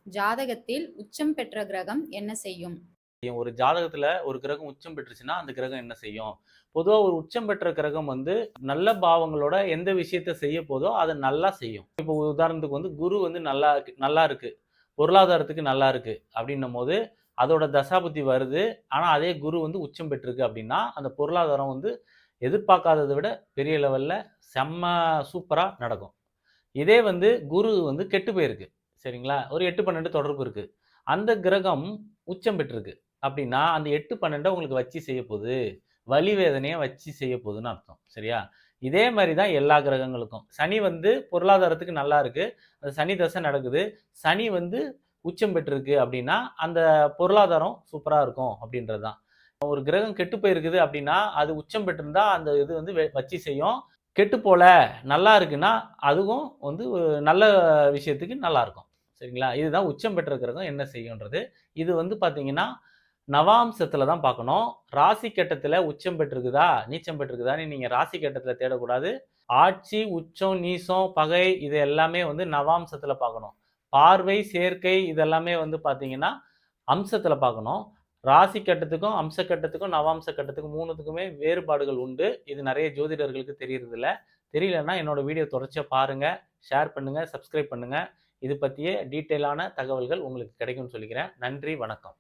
ஜாதகத்தில் உச்சம் பெற்ற கிரகம் என்ன செய்யும்? ஒரு ஜாதகத்துல ஒரு கிரகம் உச்சம் பெற்றுச்சுன்னா அந்த கிரகம் என்ன செய்யும்? பொதுவா ஒரு உச்சம் பெற்ற கிரகம் நல்ல பாவங்களோட எந்த விஷயத்த செய்ய போதோ அதை நல்லா செய்யும். இப்போ உதாரணத்துக்கு குரு நல்லா இருக்கு, பொருளாதாரத்துக்கு நல்லா இருக்கு அப்படின்னும் போது அதோட தசாபுத்தி வருது. ஆனா அதே குரு உச்சம் பெற்றிருக்கு அப்படின்னா அந்த பொருளாதாரம் எதிர்பார்க்காததை விட பெரிய லெவல்ல செம்ம சூப்பரா நடக்கும். இதே குரு கெட்டு போயிருக்கு, சரிங்களா? ஒரு 8-12 தொடர்பு இருக்கு, அந்த கிரகம் உச்சம் பெற்றிருக்கு அப்படின்னா அந்த 8-12 உங்களுக்கு வச்சு செய்ய போகுது, வலி வேதனையை வச்சு செய்ய போகுதுன்னு அர்த்தம். சரியா? இதே மாதிரி தான் எல்லா கிரகங்களுக்கும். சனி பொருளாதாரத்துக்கு நல்லா இருக்கு, அந்த சனி தசை நடக்குது, சனி உச்சம் பெற்றிருக்கு அப்படின்னா அந்த பொருளாதாரம் சூப்பரா இருக்கும் அப்படின்றது தான். ஒரு கிரகம் கெட்டு போயிருக்குது அப்படின்னா அது உச்சம் பெற்றிருந்தா அந்த இது வச்சு செய்யும். கெட்டு போல நல்லா இருக்குன்னா அதுவும் நல்ல விஷயத்துக்கு நல்லா இருக்கும். சரிங்களா? இதுதான் உச்சம் பெற்ற கிரகம் என்ன செய்யும்ன்றது. இது பார்த்தீங்கன்னா நவாம்சத்துல தான் பார்க்கணும். ராசி கட்டத்துல உச்சம் பெற்றிருக்குதா நீச்சம் பெற்றிருக்குதான்னு நீங்க ராசி கட்டத்துல தேடக்கூடாது. ஆட்சி, உச்சம், நீசம், பகை இது எல்லாமே நவாம்சத்துல பார்க்கணும். பார்வை, சேர்க்கை இதெல்லாமே பார்த்தீங்கன்னா அம்சத்துல பார்க்கணும். ராசி கட்டத்துக்கும் அம்ச கட்டத்துக்கும் நவாம்ச கட்டத்துக்கும் மூணுத்துக்குமே வேறுபாடுகள் உண்டு. இது நிறைய ஜோதிடர்களுக்கு தெரியறதில்ல. தெரியலன்னா என்னோட வீடியோ தொடர்ச்சியா பாருங்க, ஷேர் பண்ணுங்க, சப்ஸ்கிரைப் பண்ணுங்க. இது பற்றிய டீட்டெயிலான தகவல்கள் உங்களுக்கு கிடைக்கும்னு சொல்லிக்கிறேன். நன்றி, வணக்கம்.